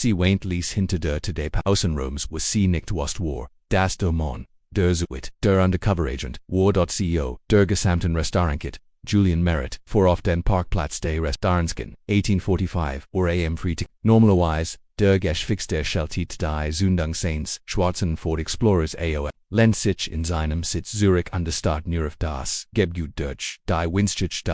sie weint ließ hinter der today Außenroms was sie nicht wast war, das der Mann, der Zuit, der Undercover-Agent, war.CEO, der gesamten Restaurantkit, Julian Merritt, for off den Parkplatz des Restaurantken, 1845, or am Freitag, normalerweise, der Geschfix der Scheltit die Zundung seines schwarzen Ford Explorers AOL, lennt sich in seinem Sitz Zürich an der Stadt Nürf das Gebgut durch, die Winschitch,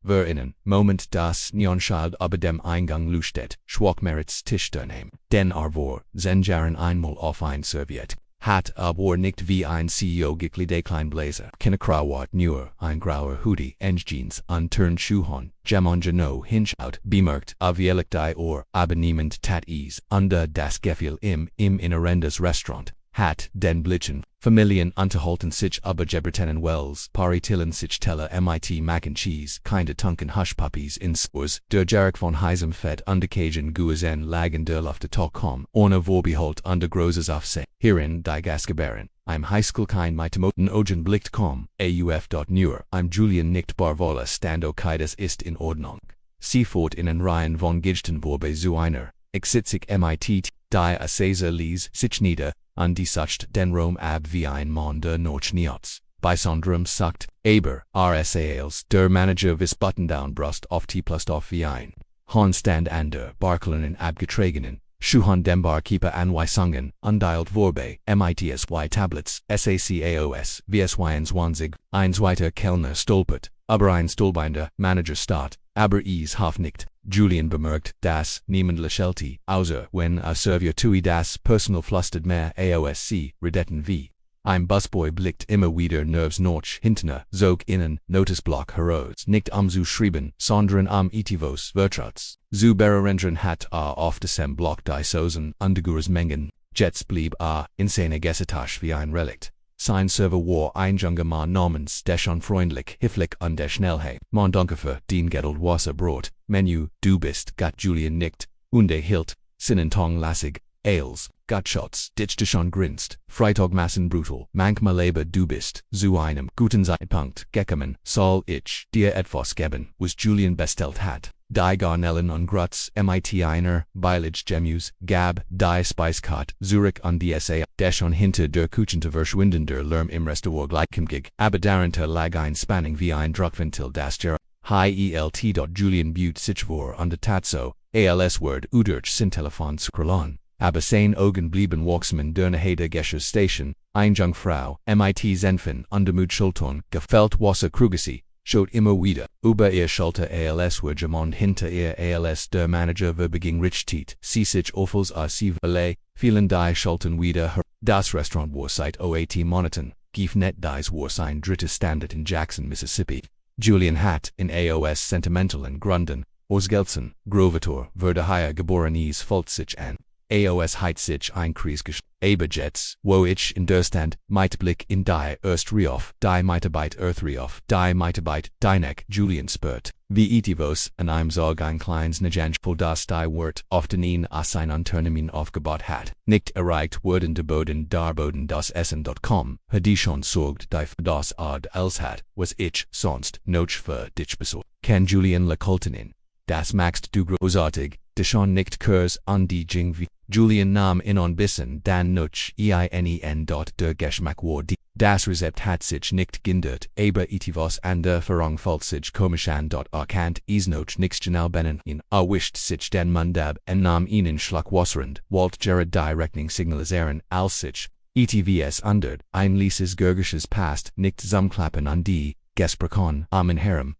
wer innen, Moment das Neonschild über dem Eingang leuchtet, schwach Merritts Tisch daneben, denn vor, Jaren einmal auf ein Serviet. Hat aber nicht wie ein CEO gekleidet klein Blazer, keine Krawat nur, ein grauer Hoodie, Jeans, an Turnschuhen, Jamon Jano hinschaut, bemerkt, avielich die Ohr, aber niemand tat is, under das Gefühl im innerendes Restaurant, hat den Blitzen, Familien unterhalten sich über Gebertenen Wells, Paritillen sich Teller mit Mac and Cheese, keine Tunken Hushpuppies in Spurs, der Jarek von Heisem Fett underkagen Guazen lagen der Luft Talkom, ohne Vorbehold under Großes Aufsehen, hierin die Gasgebären. I'm Highschool kein mit Moten Ogen blickt kom, AUF.nur, I'm Julian nicht Barvola stando keides ist in Ordnung. Seafort in en Reihen von Gijten vorbe zu einer, exitzig mit, die a Caesar lies, sich nieder, an die Sucht den Rom ab wie ein Mann der Notchniotz. Bei Sondrum sagt, aber, RSALs, der Manager vis Buttondown Brust auf T plus auf wie ein. Handstand an der Barkelinen abgetragenen, Schuhan dem Barkeeper Anweisungen, undialed vorbe, MITSY Tablets, SACAOS, VSY 1 weiter Kellner stolpert, aber ein Stolbinder, Manager start, aber is nicht. Julian bemerkt, dass niemand lächelte, außer wenn a Servier tui das Personal flüstert mehr AOSC, redetten wie. Ein Busboy blickt immer wieder nervs noch hintener, zog innen, Notizblock heraus, nicht zu schreiben, sondern etivos Wirtschafts. Zu bererendern hat auf dem Block die Soßen, Undergurs Mengen, Jets blieb insane Gessetasch wie ein Relikt. Sein Server war ein junger Mann namens, der schon freundlich, hifflich und der Schnellheit. Man danke für den Geduld Wasser Brot, Menü, du bist, gat Julian nickt, und hielt, Sinnentong lassig, Ales, gat Shots, ditchte schon grinst, Freitagmassen brutal, manchmal aber du bist, zu einem guten Zeitpunkt, gekommen, soll ich dir etwas geben, was Julian bestellt hat. Die Garnelen und Grutz, mit einer, Beilage Gemus, Gab, die Speisekarte, Zurich und DSA, der schon hinter der Kuchente verschwindender Lärm im Restaurant gleichkommt, aber darunter lag ein Spanning wie ein Druckventil das Ger. Hielt. Julian Butte sich vor und tat so, als Word udurch sin Telefon zu krallen, aber sein Augen blieben wachsam der Nahede Gescher Station, ein Jungfrau, mit Zenfen und Mut Schulton, gefällt Wasser Krugesi, schaut immer wieder, über ihr Schulter als war jemand hinter ihr als der Manager beging Richtiet, sie sich offels sie valet, fielen die Schultern wieder her. Das Restaurant war seit 18 Monaten, gif net dies war sein drittes Standard in Jackson, Mississippi. Julian hat in AOS sentimentalen Gründen, aus Gelsen, Grovator, wurde hier geboren is folgt sich an. AOS heit sich ein Kriesgesch, aber Jets, wo ich in der Stand, mit Blick in die Riof, die Mitarbeit Riof, die Mitarbeit, Dynek, Julian spürt, wie etivos, an einem Sorg ein kleines Nejanspel das die Wort, often ihn als sein Unternehmen aufgebaut hat, nicht erreicht wurden der Boden darboden das Essen.com, die schon sorgt die für das Art als hat, was ich sonst noch für dich besorgt. Kann Julian Lekoltenin, das magst du großartig, de schon nicht kurs an die Jingvi. Julian nahm in bissen dan nuch ein. Der Geschmack war die. Das Rezept hat sich nicht gindert, aber etivos an der Verang fällt sich komisch an. Erkannt is noch nix genau bennen in. Wischt sich den Mund ab en nahm ihnen Schluck Wasserend, Walt Jared die Rechnung signalisieren, als sich, etvs under, ein lieses Gurgisches Past, nicht zusammenklappen an die, Gesprechon, Amen Herem.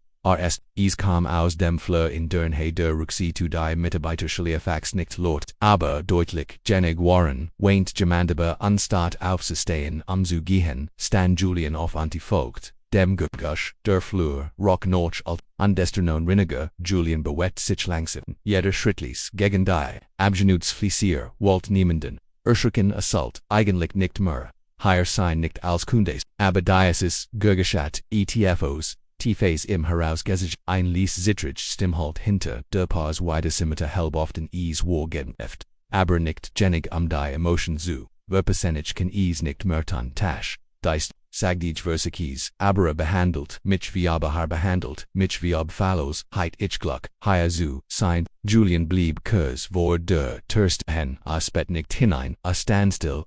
Is kam aus dem Fleur in der Ruxi zu die Mitarbeiter Schliafax nicht lot, aber deutlich, genig waren, weint Gemandaba anstatt aufzustehen zu gehen, stand Julian auf antifolgt, dem Gugusch, der Flur, Rock noch alt, an desternon Rinniger, Julian bewett sich langsam, jeder Schrittlis, gegen die, Abgenutsfließier, Walt niemanden, Erschrecken Assault, eigentlich nicht mehr, hier sein nicht als Kundes, aber Diasis, Gurgeschat, ETFOs, T-Phase im herausgesig, ein Lies Zitrich Stimmhalt hinter, der Pause Weidesimeter helb often is war gedeft, aber nicht genig die Emotion zu, Verpercentage kann is nicht mertan tasch, deist, sagdij versikies, abere behandelt, mich wie aber behandelt, mich wie ob fallows, heit ich gluck, zu, sein, Julian blieb kurz vor der Türstehen, spet nicht hinein, standstill,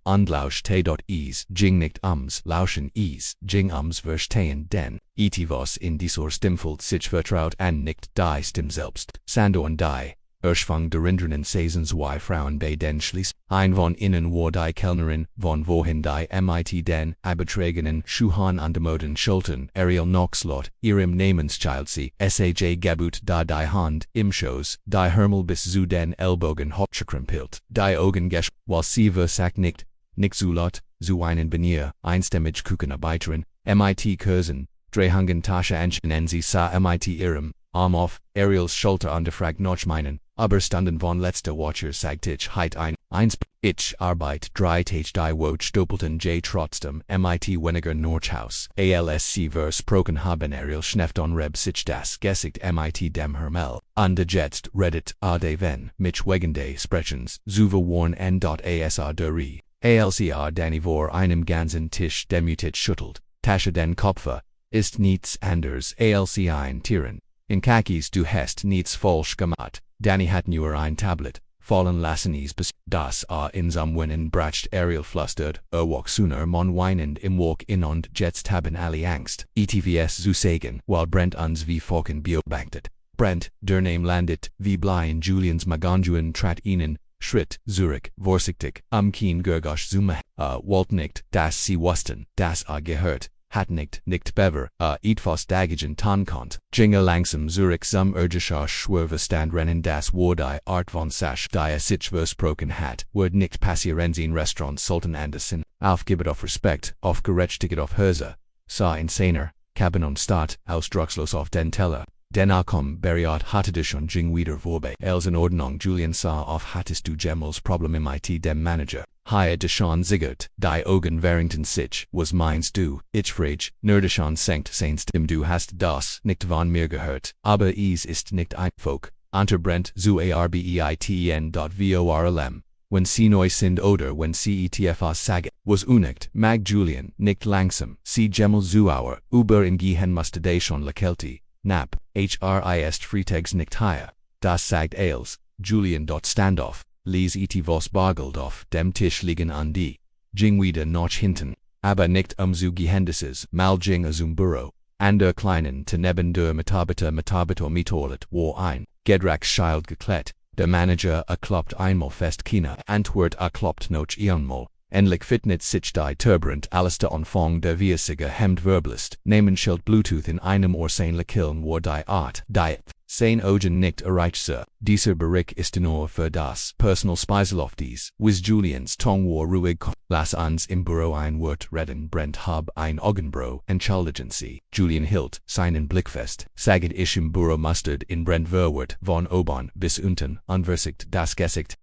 ease, ging nicht lauschen ease, ging verstehen denn, was in dieser Stimmfalt sich vertraut an nicht die Stimme selbst, Sandoren die. Erschwang der Rindern Saisons zwei Frauen bei den Schließ, ein von innen war die Kellnerin, von wohin die mit den Abeträgenen Schuhan an demoden Schultern, Ariel Noxlot, ihrem Namensschild sie, Saj Gebut da die Hand, im Schoß, die Hermel bis zu den Ellbogen hochgekrempelt, die Augen while sie versagt nicht zulot, zu einen Benier, einstimmig Kuchenarbeiterin, mit Kursen, Drehungen Tasche anschen sie sa mit ihrem, Arm auf, Ariels Schulter underfragt noch meinen, aber standen von letzter Watcher sagt ich heit eins, ich Arbeit, drei Tage die Woche doppelten J trotzdem, mit weniger Nordhaus, alsc versprochen haben Ariel schneft on Reb sich das Gesicht mit dem Hermel, jetzt Reddit, ade wenn, mich wegen des Sprechens, zuwe warn n.asr deri, alcr Danny vor einem ganzen Tisch demütig schüttelt, Tasche den Kopfe, ist nichts anders als ein Tieren. In Kakis du hast nichts falsch gemacht, Danny hat nur ein Tablet, fallen lassen bis das in Samwinnen bracht Ariel flustert, walk sooner mon weinend im Walk in und jetzt haben alle Angst, etvs zu sagen, while Brent uns wie Falken beobachtet. Brent, der Name landet, wie blei in Julians Maganjuan trat ihnen, Schritt, Zurich, vorsichtig, Kien Gergosch Zuma, wollt nicht, dass sie wussten, das gehört. Hat nicht bever, etwas dagegen tun konnt, ginge langsam Zurich zum urgischer Schwerverstand rennen das war die Art von Sasch die sich versprochen hat, wird nicht passieren in Restaurant Sultan Anderson, aufgebet auf Respekt, auf gerechtigkeit auf Hörse, sa insaner, Cabin und Staat, ausdruckslos auf den Teller, denacom beriat hatte dich und ging wieder vorbei, els in Ordnung Julian sa auf hattest du Gemels Problem mit dem Manager. Haya Deshaun Ziggert, die Augen Warrington sich, was meinst du, ich frage, nur Deshaun senkt seinst du hast das nicht von mir gehört, aber es ist nicht ein Folk, unter Brent zu arbeiten.vorlm, wenn sie neu sind oder wenn sie etfas sagen, was unicht, mag Julian, nicht langsam, sie Gemel zu Auer, über in gehen musste Deshaun Lakelti, nap, ist Freitags nicht higher, das sagt als, Julian dort standoff. Lies was bargeld auf dem Tisch liegen an die, ging wieder noch hinten, aber nicht zu Gehendises, mal ging Büro, an der kleinen neben der Mitarbeiter mitolet war ein, Gedrachsschild geklebt, der Manager kloppt einmal fest Kina, Antwort kloppt noch einmal, endlich fitnet sich die turbulent alles Anfang der wiesige Hemd verblist, Namensschild Bluetooth in einem Ohr sein Lekillen war die Art, die sein Augen nicht erreicht dieser Bericht ist nur für das Personal Speiselof dies, was Julians Tong war ruhig, lass uns im Büro ein Wort reden Brent hab ein Augenbro, entschuldigen Sie, Julian hielt seinen Blick fest, saget ich im Büro mustard in Brent verwort von oben bis unten, unversicht das Gesicht.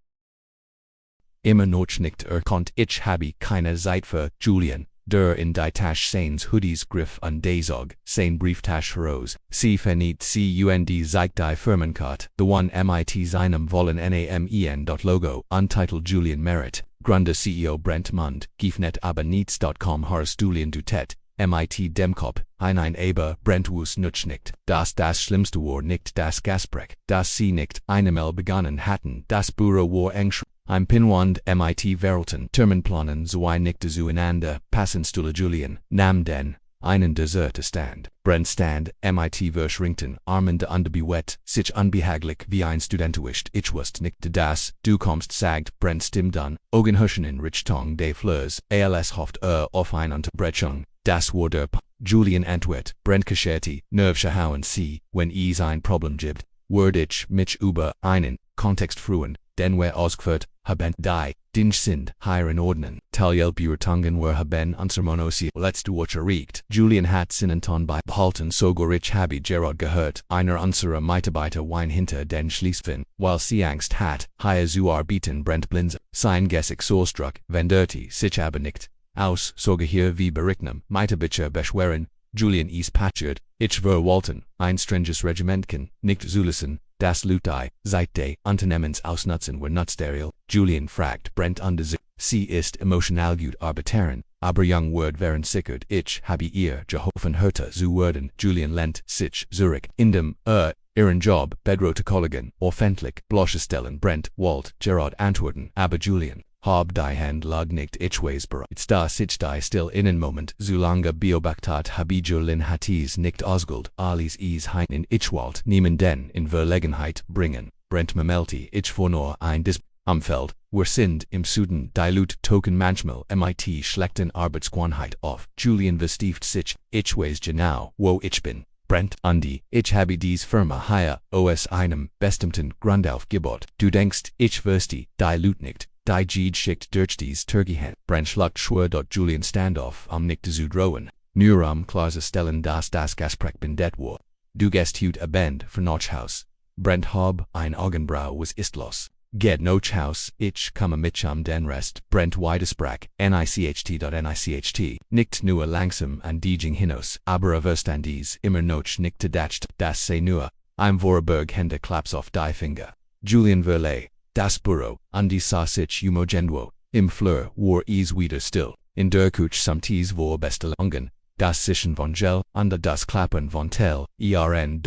Immer noch nicht konnt ich habe keine Zeit für Julian. Der in die Tasche seines Hoodies griff und Dazog, sein Brieftasche heraus, sie verniet cund zeigt die Firmenkarte, the one mit seinem vollen namen. Logo, untitled Julian Merritt, Gründer CEO Brent Mund, Giefnet aber nichts.com Horace Julian Dutet, mit Demkop, ein aber Brent wus nutsch nicht, das Schlimmste war nicht das Gasbrech, das sie nicht einmal begonnen hatten, das Büro war eng. Im Pinwand mit Verhalten, Terminplanen zwei nicht zueinander, passendstule Julian, nam den, einen Dessert stand, Brent stand, mit verschränkten Armen de underbewet, sich unbehaglich wie ein Studentenwischt, ich wusste nicht das, du kommst sagt, Brent stimmt an, Augen huschen in Richtung des Fleurs, als hofft auf eine Unterbrechung, das war der Julian antwort, Brent Kascherti, nervschauen sie, wenn es ein Problem gibt, word ich mich über einen, Kontext fruend, den wir ausgeführt, haben die, Dinge sind, hier in Ordnung, Taljelbürtungen wir haben unsermonosi letzte Woche regt, Julian hat Sinnenton bei behalten sogar ich habe Gerard gehört, einer unserer Mitarbeiter wein hinter den Schließfin, while sie Angst hat, hier zu arbeiten Brent blinze, sein Gesicht so struck, venderti sich aber nicht, aus, sogar hier wie berichten, Mitarbeiter beschweren, Julian is patchert, ich verwalten, ein strenges Regimentchen, nicht zulassen, das Lutai, seit de Unternehmens ausnutzen wir nutzterial, Julian fragt Brent sie ist emotional gut arbeiteren, aber young word wären sickert, ich habe ihr geholfen heute zu werden, Julian lent sich Zurich, indem ihren Job bedrohte Kollegen, offentlich, bloßstellen, Brent, Walt, Gerard antworten, aber Julian, hab die Hand lag nicht ichways bereits da sich die still innen Moment, solange beobachtet habe Julien hatis nicht ausgult, alles is hein in ichwald, niemanden in Verlegenheit bringen, Brent memelti ich vor nur ein Dis am Feld, wir sind im Süden, dilute token manchmal mit schlechten Arbeitsquanheit auf, Julian verstieft sich, ichways genau, wo ich bin. Brent, Andi, ich habe dies Firma hier, aus einem bestimmten Grund aufgebaut. Du denkst, ich verstehe, die Lut nicht, die Gede schickt durch dies Turgiehen. Brent schluckt schwör dort Julian Standoff am nicht zu drohen. Nur klarstellen, dass das Gespräch bindet war. Du gehst heut a Band für Notchhaus. Brent hab ein Augenbrau was ist los. Get Notchhaus, ich komme mit den Rest. Brent Widesprach, nicht. Nicht nur langsam an Diejing hinaus, aber verstandies immer noch nicht gedacht, das sei nur, im Vorberg Hände Klaps auf die Finger. Julian Verley, das Büro, Andi sah sich umogenwo, im Flur war es wieder still, in der Küche samtis vor Bestellungen, das Sischen von Gel, und das Klappen von Tel, normale,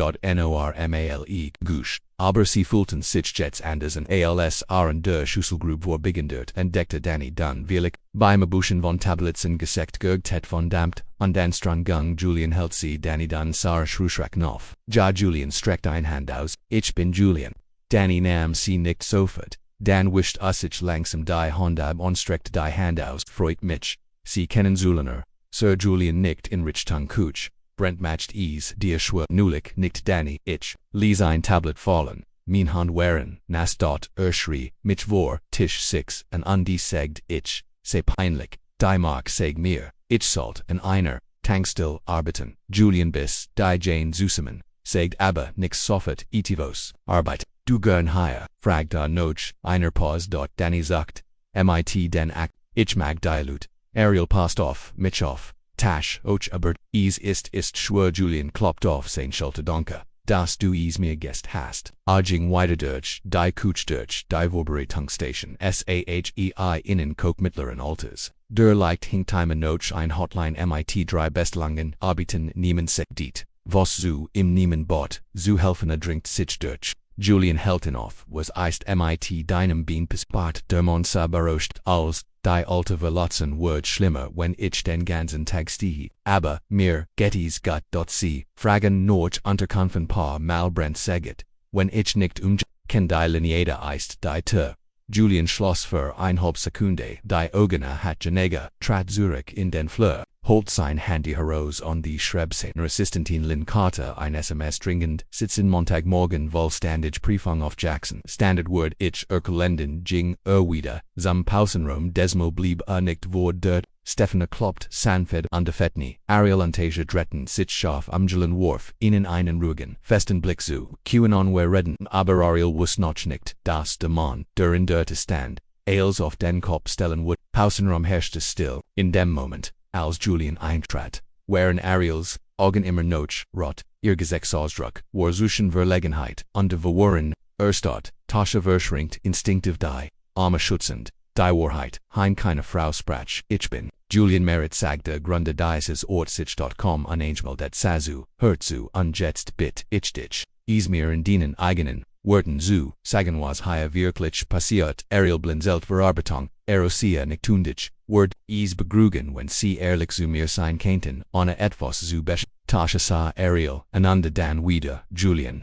Gush. Aber sie fühlten sich jetzt anders und als der Schüsselgrube vorbeigend entdeckte Danny dann wirklich, beim Abuschen von Tablitzen geseckt gergtet von Dampft, und dann Strang Julian hält sie Danny dann sah Schruschrecken auf. Ja Julian streckt ein Hand aus, ich bin Julian. Danny nahm sie nicht sofort, dann wischt sich langsam die Hand ab und streckt die Hand aus, freut mich, sie kennen Zulener. Sir Julian nickt in Richtung Kuch. Brent matcht dir schwör nulich nicht Danny, ich, ließ ein Tablet fallen, mein Hand waren, nass dort, schrie, mich vor, Tisch 6, und Andi sagt ich, sei peinlich, die mag sag mir, ich sollt, und einer, tankstill arbeiten, Julian bis, die Jane zusammen, sagt aber nix sofort, itivos, Arbeit, du gern hier, fragt noch, einer Pause dort, Danny sagt, mit den Act, ich mag die Lut, Ariel passt auf, mich auf. Tash, och aber, ist schwör Julian kloppt auf sein Schulter danke, dass du mir gest hast. Ajing weiter durch, die Kuch durch, die Vorbereitungsstation, SAHEI innen Koch mittleren Alters. Der leicht hinktimer noch ein Hotline mit 3 Bestellungen, arbeiten niemand sich diet. Was zu im Niemen bot, zu helfen dringt sich durch. Julian hält auf, was eist mit deinem Bein bespart, der man sa beroscht, als, die alte Verlatzen wird schlimmer, wenn ich den ganzen Tag stehe, aber, mir, Gettys Gott dot sie, fragen noch unterkanfen paar mal Brent sagt, wenn ich nicht kann die Lineade eist die Tür. Julian schloss für 1,5 Sekunde, die Augen hat genege, trat Zurich in den Flur, holt sein Handy heraus und die schreibt seiner Assistentin Lynn Carter ein SMS dringend, sitzen Montagmorgen vollständig Prüfung auf Jackson, Standard Word ich Erkelenden ging wieder, zum Pausenraum Desmo blieb nicht vor der, Stefana kloppt sanfed an der Fettni, Ariel und Tasia dretten sich scharf am Wurf, ihnen einen ruhigen, festen Blick zu, QAnon wir reden, aber Ariel wusste noch nicht, dass der Mann, der in der stand, als auf den Kopf stellen would, Pausenraum herrschte still, in dem Moment, als Julian eintrat, waren Ariels Augen immer noch rot, ihr Gesichtsausdruck war zwischen Verlegenheit und Verworren, erstarrt, Tasche verschränkt, instinktiv die, Arme schützend, die Wahrheit, hein keine Frau sprach, ich bin. Julian Merritt sagte Grunde dieses Ortsicht.com unangemeldet Sazu, Herzu und jetzt bit ich dich, mir in denen eigenen Worten zu sagen was hier wirklich passiert, Ariel blinzelt Verarbeitung, Erosia nicht tundig, Word, begrügen wenn sie ehrlich zu mir sein könnten, ohne etwas zu besch. Tasha sah Ariel, einander dann wieder, Julian,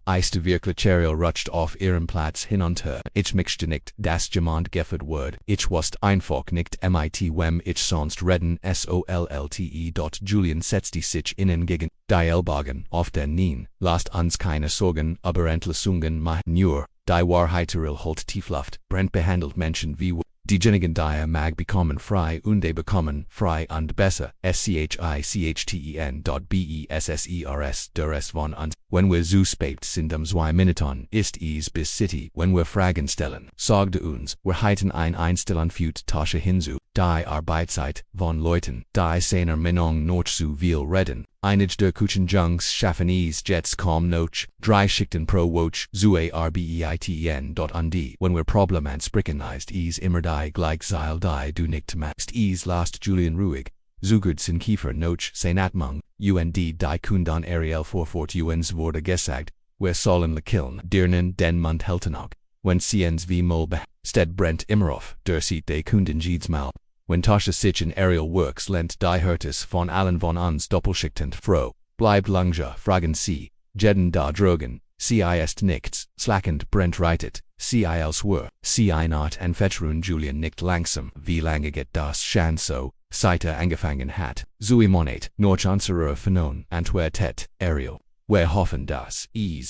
eiste wirklich Ariel rutscht auf ihren Platz hinunter, ich möchte nicht, dass jemand gefeuert wird, ich wusste einfach nicht mit wem ich sonst reden sollte. Julian setzte sich ihnen gegen, die Ellbogen auf den Knien, lasst uns keine Sorgen, aber Entlassungen machen nur, die Wahrheit Ariel holt Tiefluft, Brent behandelt Menschen wie diejenigen die mag bekommen frei und die bekommen frei und besser, SCHICHTEN.BESSERS der Rest von uns, wenn wir zu spät sind 2 Minuten, ist es bis City, wenn wir Fragen stellen, sagte uns, wir heiten ein Einstellen führt Tasche hinzu, die Arbeitszeit von Leuten, die seiner Meinung noch zu viel reden, Einige der Kuchen Jungs schaffen es jets kaum noch, drei Schichten pro Woche zu arbeiten. Und wenn wir Problem ansprechen ist es immer die gleiche die du nicht machst es last Julian ruhig, so gut sind Kiefer noch sein Atmung, und die Kunden Ariel vorfort uns wurde gesagt, wir sollen killen dirnen den Mund halten auch, wenn sie ens wie mol stead Brent immer auf, der sieht de Kunden jedes Mal. When Tasha sich in Ariel works lent die Hurtis von allen von uns doppelschichtend froh, bleibt lange, fragen sie, jeden da drogen, sie ist nichts, slackend Brent reitet, sie elsewhere, sie not and Fetcherun Julian nicht langsam, wie lange geht das schon so, seit angefangen hat, Zui Monet, noch unsere Vernon, Antwertet, Ariel, wir hoffen das,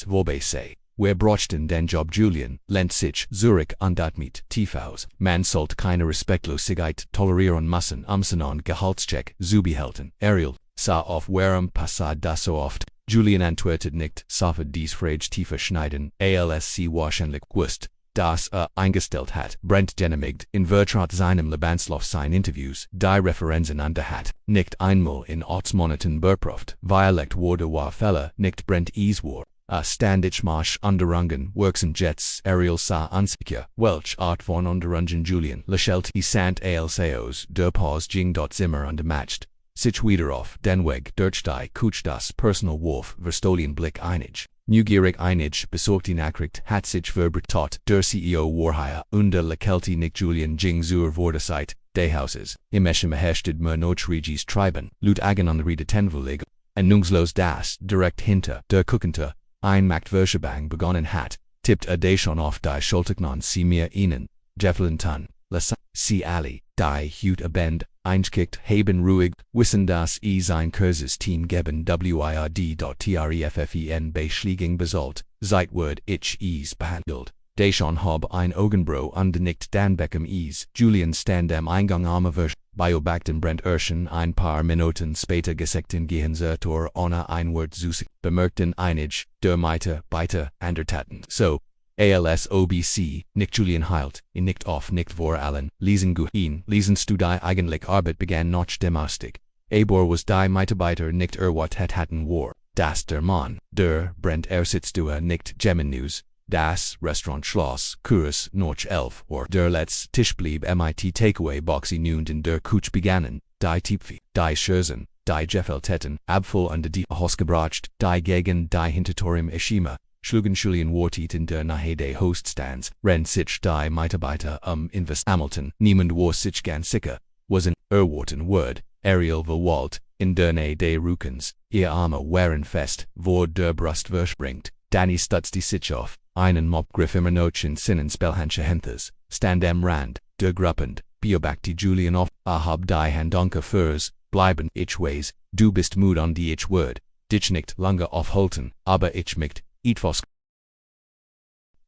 vorbei sei. Wir brochten den Job Julian, lent sich Zurich mit TVs, man sollte keine Respektlosigkeit tolerieren müssen, seinen Gehaltscheck zu behalten. Ariel, sah auf warum passad das so oft, Julian antwortet nicht, sofort dies Frage tiefer schneiden, alsc wahrscheinlich wusst, dass eingestellt hat, Brent genehmigt, in Vertrat seinem Lebenslauf sein Interviews, die Referenzen hat, nicht einmal in Ortsmonaten beproft, Violekt wurde war Fälle, nicht Brent war. Standich marsch Underungen, worksen jets, Ariel sa unsicher, welch art von Underungen Julian, Lachelt die Sant Alseos, der Pause Jing. Zimmer undermatched, sich wieder auf, den Weg, durch die Kuch das Personal Wolf, Verstolian Blick einig. Neugierig einig, besorgt die Nachricht, hat sich verbreitet, der CEO Warhire, der Lachelti nicht Julian Jing zur Vorderseit, des Hauses, im Eschem erhechtet mer Notregis treiben, Lut agen an Rede Tenvulig, nungslos das, direkt hinter, der Kuckente, ein Machtverschebang begonnen hat, tippt schon auf die Schulterknon sie mir ihnen, Jefflin Tun, sie alle, die Hut abend, einkickt, haben ruhig, wissen dass sein Kurses Team geben WIRD.TREFFEN Beschläging besollt, seitward behandelt. Schon hab ein Augenbro nicht dan Beckham Julian stand am Eingang Versch, beobachten Brent ein paar Minuten später gesekten Gehensertor ohne ein Wort zu bemerkten einig, der Meite, beite, andertaten. So, ALSOBC, nicht Julian heilt, nicht auf nicht vor allen, lesen ihn, lesenst du die eigentlich Arbeit begann noch demastig. Aber was die Mitarbeiter nicht wat hatten war, das der Mann, der Brent sitzt du nicht Gemmen News. Das Restaurant Schloss, Kurs, noch 11 der letzte Tisch blieb mit Takeaway Boxy nun in der Kuch begannen, die Tipfi, die Schürzen, die Jeffeltetten, Abfall und die Hosgebracht, die gegen die Hintertorium Eschima, schlugen Julian Wortit in der Nahe des Hoststands, rennt sich die Mitarbeiter Invest Hamilton, niemand war sich ganz sicher, was ein Erwarten Word, Ariel verwalt, in der Nähe des Rukens, ihr Arme waren fest, wo der Brust verspringt, Danny stutzt die sich auf. Einen Mopgriff immer noch in Sinnen Spellhandsche Henthes, stand am Rand, der Gruppend, beobachte Julian auf, hab die Handonke fürs, bleiben ich weiß, du bist mood an die ich word, dich nicht lange aufhalten, aber ich micht, etwas.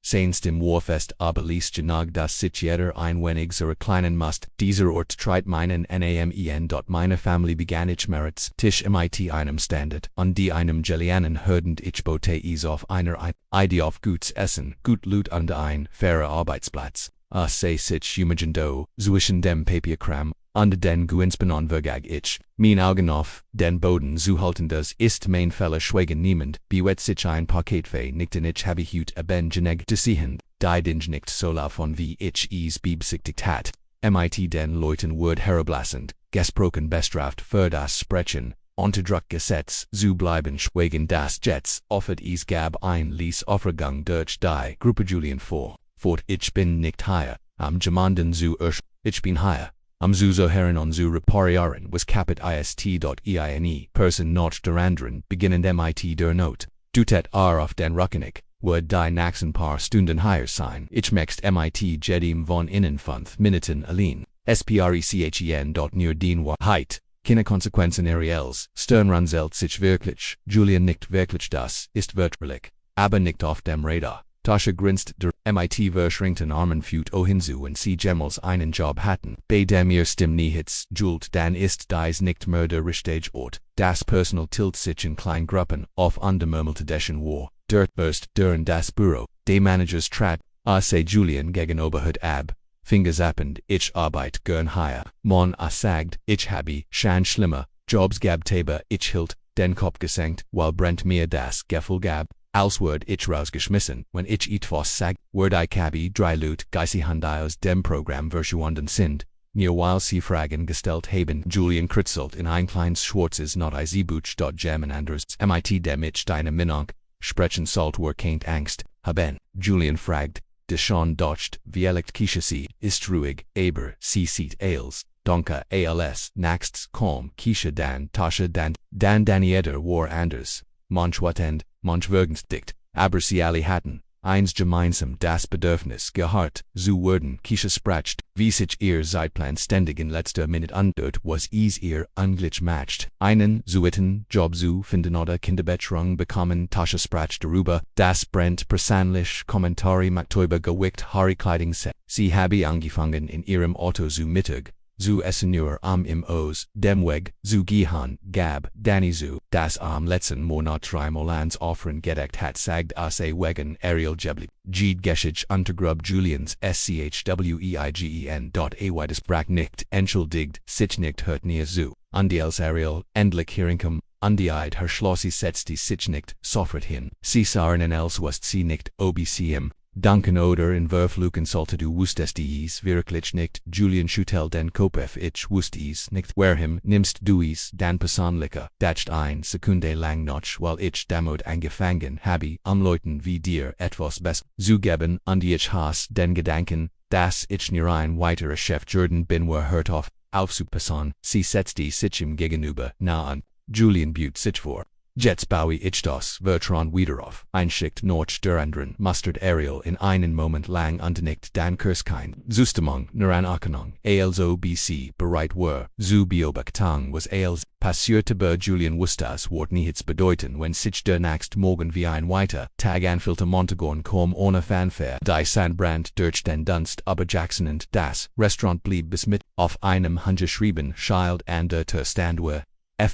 Seinst im Warfest aber liest genug das sich jeder ein wenig so kleinen Must, dieser Ort treit meinen Namen. Meine Family begann ich merits, Tisch mit einem Standard, an die einem Gelianen herdend ich bote is auf einer Idee auf gutes Essen, gut Loot und ein fairer Arbeitsplatz. Sei sich humagendo, zwischen dem Papierkram, und den Guinspanon vergag ich, mein Augen auf, den Boden zu halten das ist mein Fälle schweigen niemand, bewet sich ein Paketfei nicht in ich habe Hut geneg zu sehen, die Dinge nicht so von wie ich beabsichtigt hat, mit den Leuten Word herablassend, gesprochen bestraft für das Sprechen, unter Druck gesetzt zu bleiben schweigen das Jets, offert gab ein Liesaufregung durch die Gruppe Julian vor, fort ich bin nicht hier, am Gemanden zu ich bin hier. Zu Herren on zu reparieren was capit ist.eine Person noch der anderen beginnend mit der Not. Dutet auf den Rückenig, word die nächsten paar Stunden hier sein. Ich möchte mit jedem von innen 5 Minuten allein. Sprechen. Nur den Wahrheit. Keine Konsequenzen Ariels. Sternrunzelt sich wirklich. Julian nicht wirklich das ist wirklich. Aber nicht auf dem Radar. Tasha grinst der mit verschränkten Armen führt hinzu und sie jemals einen Job hatten. Bei dem Stimm nichts jult dann ist dies nicht mehr der richtige Ort. Das Personal tilt sich in Kleingruppen auf undermurmelte Deschen war. Der erst der in das Büro. De Managers trat, say Julian gegenoberhut ab. Fingerzappend, ich arbeit gern hier. Mon sagt, ich habe, schon schlimmer, Jobs gab Taber, ich hilt, den Kopf gesenkt, while Brent mir das Gefühl gab, als Word ich rausgeschmissen, wenn ich etwas sag, Word ich habe drei Leute geistig aus dem Programm verschwunden sind, mir while sie Fragen gestellt haben. Julian kritzelt in ein kleines schwarzes Notizbuch. German anders mit dem ich deine Meinung sprechen sollt keint Angst haben. Julian fragt, Deschon docht, vielect kische sie, ist ruhig, aber sie sieht als, donke als, nachts kalm, kische dan, tasche dan danieder war anders, manch watend, manch wirgens dicht, aber sie alle hatten, eins gemeinsam das Bedürfnis gehabt, zu werden, kische spracht, wie sich ihr Zeitplan ständig in letzter Minute andert, was ihr Unglitch matcht, einen zuiten Job zu finden oder Kinderbetreuung bekommen, Tasche spracht darüber, das Brent persönlich Kommentare maktober gewickt Harry Kleiding set, sie habe angefangen in ihrem Auto zu Mittag, zu essen nur im Os, dem Weg, zu gehen, gab, Danny zu, das am letzten Monat dreimal ans Offern gedeckt hat sagt wegen Ariel Jebli, Jed Geschich Untergrub Julians schweigen. Das Brack nicht, entschuldigt, sich nicht hört nie zu, als Ariel, endlich herinkom, undieit her Schlossi setzt die sich nicht, sofort hin, sie sahen els was sie nicht, obcm. Danken oder in Verfluchen sollte du wusstest dies wirklich nicht, Julian Schutel den Kopf ich wusste es nicht, Warham nimmst du es, dan persönlicher, dacht ein Sekunde lang noch, weil ich damit angefangen habe, Leuten wie dir etwas besser zu geben, und ich has den Gedanken, dass ich nie ein weiterer Chef Jordan bin hört auf zu passen, sie setzte sich ihm gegenüber, nah an, Julian bot sich vor. Jets baue ich das Vertron wieder auf, einschickt noch der anderen, mustert Ariel in einen Moment lang unternickt dan kein Zustimmung nur Anerkennung, als obc bereit war, zu beobachten was als passierte bei Julian wusste es Wort nichts bedeuten, wenn sich der nächste Morgen wie ein weiter Tag anfühlte Montagon kom ohne Fanfare, die Sandbrand durch den Dunst, aber Jackson und das Restaurant blieb bis mit auf einem handgeschrieben Schild an der Tür stand war,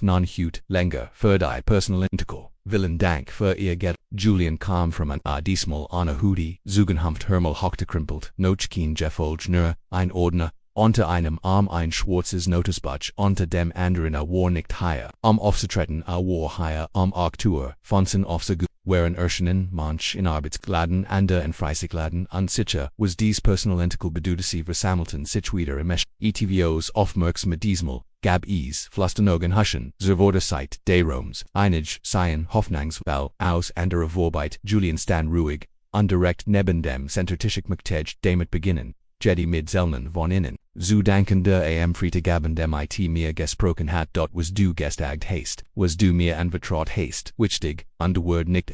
non hut länger für die personal Intercall, vielen Dank für ihr Geld. Julian kam from an diesmal ohne Hoodie, zugenhampft Hermel hochgekrimpelt, Nochkin Jeffolge nur, ein Ordner, unter einem Arm ein schwarzes Notizbuch, unter dem anderen war nicht higher, aufzutreten war higher, Aktur, Fonsen aufzugut, waren Erschenen, manch in Arbeitskleidern, ander in Freisichtladen, und sicher, was dies personal Intercall beduute sie versammelten sich wieder im ETVOs aufmerksam diesmal, gab es, Flustenogen huschen, wurde Zeit, de Roms, einig, seien, Hoffnungsbau, aus anderer Vorbeit, Julian stand ruhig, und direkt neben dem Centertischig Mktej, damit beginnen, Jedi mit Zelnen von innen, zu danken der am Freitagabend mit mir gesprochen hat dort was du gestagt hast, was du mir anvertraut hast, wichtig, Word nicht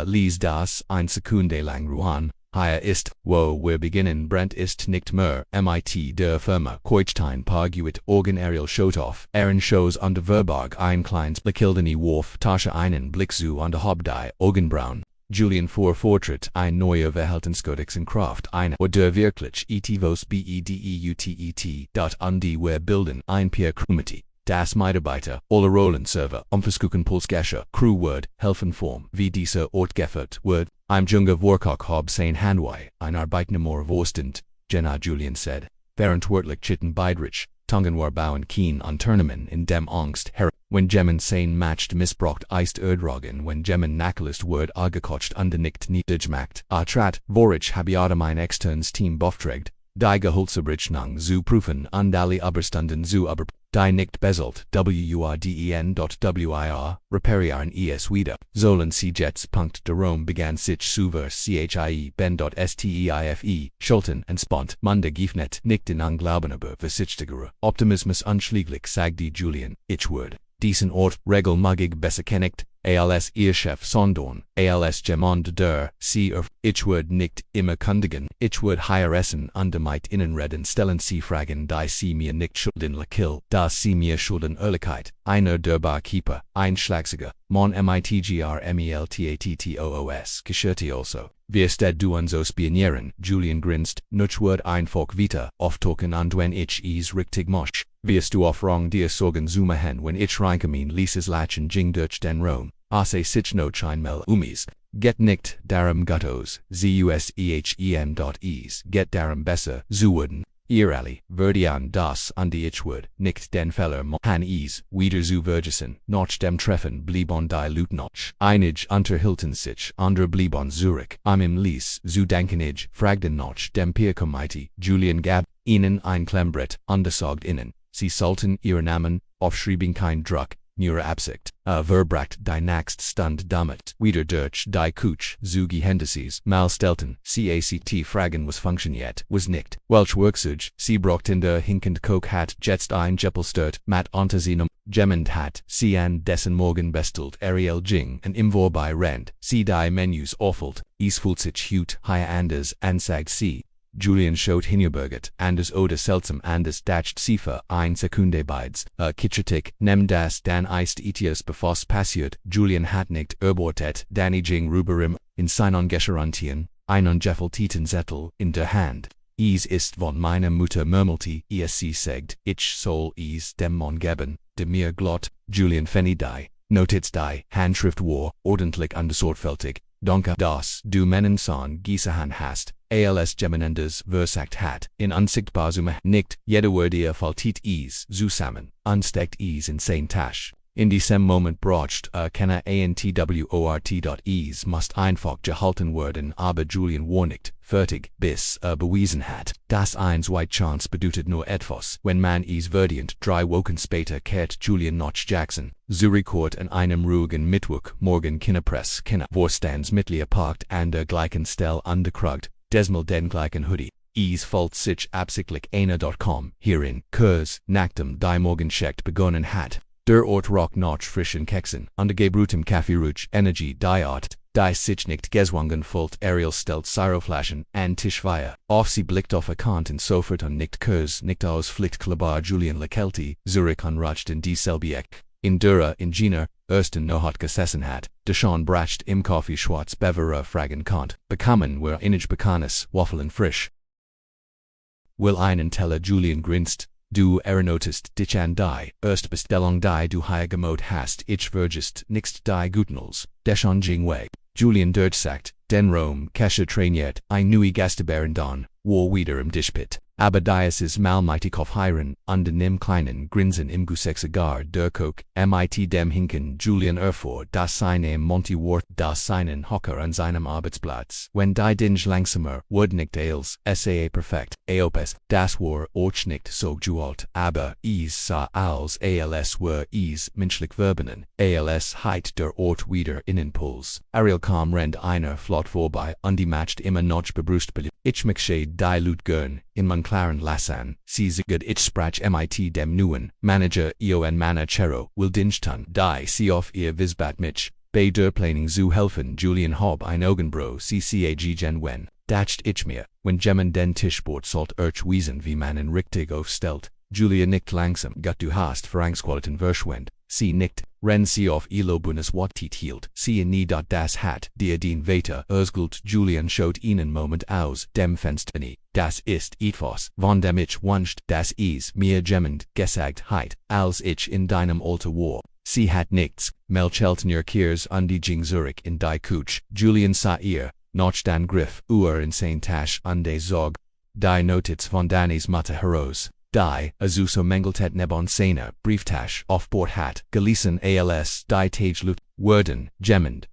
lies das ein Sekunde lang ruhen, hier ist, wo wir beginnen Brent ist nicht mehr, mit der Firma Koichstein Parguit Organ Ariel Schotoff, shows under Verbarg ein kleines Bekildene Wurf Tasche einen Blick zu an der Hauptdei, Augenbrauen. Julian Vortritt ein neuer Verhaltenskodex in Kraft eine oder wirklich etivos bedeutet, wir bilden ein Peer Committee, das Mitarbeiter, alle Rollenserver, Versuchen Pulsgescher, Crewword, helfen Form, wie dieser Ort geführt wird, im Junge Vorkok hab sein Hanwei, ein Arbeitnehmer Wurstend, Jenna Julian said, verantwortlich Chitten Beidrich, Tungen war bauen keen an Tournamen in dem Angst her, wenn Gemmen sein matcht missbraucht eist Erdragen, wenn Gemmen nakelist word agekotcht undernickt niedergemacht, trat, vorich habe mein externes Team beauftragt, die Geholzerbrichnung zu prüfen und alle Überstunden zu die nicht beselt, WURDEN.WIR, reparieren es wieder, sollen sie Jets. Der Rom begann sich zu CHIE ben.steife, Schulten und Spont, Munde giefnet, nicht in Anglauben aber versichtigere, Optimismus unschläglich sagte Julian, ich würde diesen Ort regelmäßig besser kennigt, als ihr Chef Sondorn, als jemand der sie ich würde nicht immer kundigen, ich würde hier essen und mit ihnen reden stellen sie Fragen die sie mir nicht schulden kill, da sie mir schulden Ehrlichkeit, einer der Barkeeper, ein Schlagzeuger, mon mitgrmeltattoos, geschirrte also. Wirst du uns so spionieren, Julian grinst, nuch wird einfach wieder, auftoken und wenn ich es richtig mosch, wirst du auf Rang dir sorgen zumachen wenn ich reinkomin lieses Lachen jing durch den Rom, asse sich noch einmal umis, get nicht darum guttos, zusehem.es, get darum besser, zu werden, Eerali, Verdian das an die Ichwood, nicht den Feller han ease, wieder zu Vergessen, noch dem Treffen bliebon die Lutnoch. Einig unter Hiltensich, under bliebon Zurich, am im Lies, zu Dankenij, fragden noch dem Pierkomiti, Julian Gab, ihnen ein Klembret, undersagt innen, sie sollten ihre Namen, aufschreiben kein Druck, nur Absicht, verbracht die Naxt Stund damit, wieder durch die Kuch, Zugi Hendeses, mal stelten, cact fragen was funktioniert, was nicht, Welch Worksuj, sie brocht in der hinkend Coke hat, jetzt ein Jeppelstert, mat Ontazinum, gemmend hat, sie an dessen Morgen bestelt, Ariel Jing, and im vorbei rent, sie die Menus offelt, fulzich hut, high Anders, ansagt sie. Julian schaut hinüberget, Anders oder seltsam Anders dacht Sifa ein Sekunde beids, Kitchetik, nem das dan ist etius befos passiert, Julian hat nicht erbortet, Danny Jing Ruberim, in seinen Gescherantien, einen Jeffeltiten Zettel, in der Hand. Ist von meiner Mutter murmelte, sie sagt, ich soll dem Mon geben, de mir glott, Julian Fenny die, Notiz die, Handschrift war, ordentlich undersortfältig, Donke das du Menenson Gießehan hast, als Gemenendes versagt hat, in unsichtbar Summe nicht, jede Word ihr faltit zusammen, unsteckt in sein Tasch. In diesem Moment braucht keine antwort. Must einfach gehalten werden, aber Julian war nicht fertig, bis bewiesen hat, dass ein White Chance bedeutet nur etwas, wenn man verdient. 3 Wochen später kehrt Julian nach Jackson, Zurich an einem ruhigen Mittwoch, morgen Kinderpress, Vorstandsmitglieder parkt an der gleichen Stelle underkrugt, desmal den gleichen Hoodie. Folgt sich absichtlich einer.com, hierin, Kurs, nachdem die Morgenschicht begonnen hat. Der Ort rock noch frischen Keksen, untergebrutem Kaffeeruch, Energie, die Art, die sich nicht gezwungen fühlt, Ariel stellt Cyroflaschen an Tischweihe, auf sie blickt auf Kant und sofort an nicht Kurs, nicht aus Pflicht Klabar Julian Lekelti, Zurich anracht in dieselbe Eck, in Dura, in Jener, ersten noch hat gesessen hat, Deschon bracht im Kaffee schwarz Beverer fragen Kant, bekommen wir innig Bekanes, Waffeln frisch. Will einen Teller Julian grinst, du notist dich an die Erstbestellung die du hier gemot hast, ich vergisst nicht die Gutenals, deschon Jingwei. Julian sagt, den Rom, Kescher trainiert, ein neue Gastebeeren don, war wieder im Dispit. Aber dies ist malmightig auf Heiren, under nem kleinen Grinsen im Gusexagar der Coke, mit dem Hinken Julian erfuhr, dass seine Monty Ward, dass seinen Hocker an seinem Arbeitsplatz, wenn die Dinge langsamer, wurd nicht als, saa perfekt, aopes, das war auch nicht so gealt, aber sah als were menschlich verbenen, heit der Ort wieder innenpuls. Ariel kam rennt einer flott vorbei, undimatcht immer noch bebrust beliebt. Ich mcsche die Lut gern, in man klaren Lassan, sie sigurd ich sprach mit dem neuen Manager en Manachero, will dinchtun, die sie auf ihr Visbat mich, bei der Planning zu helfen Julian hob ein Augenbro ccag gen wenn, dacht ich mir, wenn jemand den Tischbord sollt wiesen wie man in richtig aufstellt, Julia nickt langsam, gut du hast Verangsqualiten verschwend, sie nickt, ren sie auf Elobunes Wattit hielt, sie nie das hat, den weiter, ersgult Julian schaut ihnen Moment aus, dem Fenster nie, das ist etwas, von dem ich wünscht, das mir jemand gesagt heit, als ich in deinem Alter war. Sie hat nichts, Melcheltner Kiers und die Jing Zurich in die Kuch, Julian sah ihr, noch den Griff, in sein Tasch und de Zog, die Notiz von Danis Mutter heraus. Die, azuso mengeltet nebon seiner, Brieftasch, auf Bord hat, gelesen als, die Tagelut, Werden, gemmend,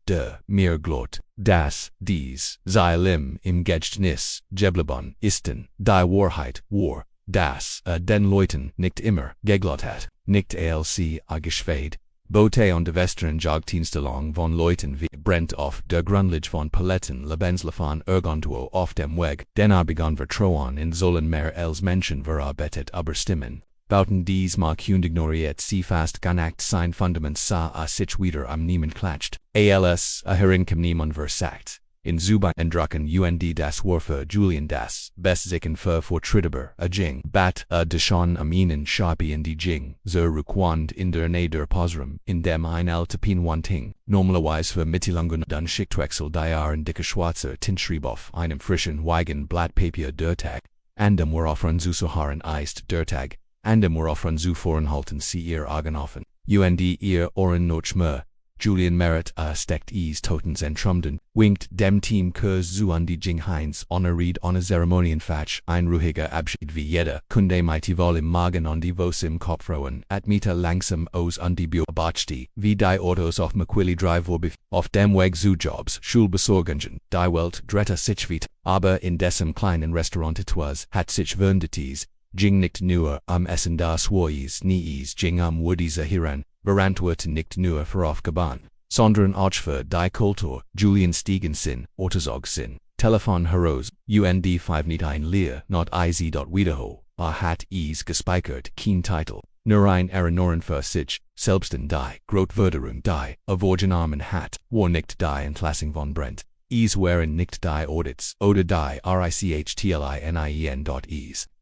mir glot, das, dies, sei lim, im Gedächtnis, Jeblebon, isten, die Wahrheit, war, das, den Leuten, nicht immer, geglot hat, nicht alc, geschweid. Bote und de Western Jagddienstelong von Leuten wie Brent auf der Grundlage von Paletten Lebenslefan irgendwo auf dem Weg, den begann Vertrauen in sollen mehr als Menschen verarbeitet aber stimmen. Bauten dies mag ignoriert sie fast ganakt sein Fundament sah sich wieder am niemand klatscht. Als herinkem niemand versagt. In Zuba en Drachen das Warfe Julian das Bestsicken für Fortschrittber Jing Bat Deschon Aminen Shabi in die Jing Ruquand in der Nader Posrum in dem ein Altapin Wanting normalerweise für Mittelungen dann Schichtwechsel die dicke schwarze Tinschrieboff einem frischen Wagen Blattpapier der Tag andem woraufern zu Saharen eist der Tag andem woraufern zu Vorenhalten sie ihr Augen offen ihr Ohren noch mehr Julian Merit steckt is Totens en Trumden, winkt dem Team Kurs zu an die Jing Heinz, Reed on a Zeremonien Fatsch, ein ruhiger Abschied wie jeder, Kunde mighty vol im Magen on die Vos im Kopfroen, at Mieter langsam aus an die Biobatschti, wie die Autos auf Maquilli Drive vorbif, auf dem Weg zu Jobs, Schulbesorgungen, die Welt, Dretter sich aber in dessen kleinen Restaurant etwas, hat sich Wundetis, Jing nicht nur Essen das Wois nies Jing Woodies Hiran, Verantworten nicht nur voraufgeban, sondern auch für die Kultur, Julian Stegensen, Ortozogsen, Telefon Heroes, UND 5 nicht ein Leer, not iz. Wiederho, hat is gespeichert, kein Titel, nur ein Erinoren für sich, selbsten die, Grotwürderung die, Armen hat, war nicht die Entlassung von Brent, is waren nicht die Audits, oder die RICHTLINIEN.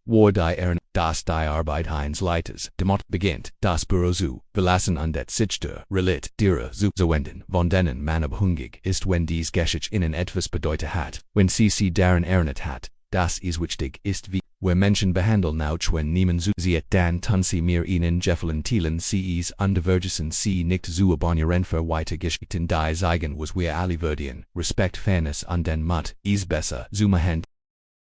War die das die Arbeit eines Leiters, demot beginnt, das Büro zu verlassen und det Sichter, relit, dira zu wenden, von denen man abhängig ist, wenn dies Geschichte ihnen etwas bedeutet hat, wenn sie deren erinnert hat, das ist wichtig ist wie, wir Menschen behandeln auch wenn niemand zu sieht, dann tun sie mir ihnen Gefallen teilen, sie is undervergesen sie nicht zu abonnieren für weiter Geschichten die zeigen was wir alle würdigen, Respekt, Fairness und den Mut, is besser, zu machen,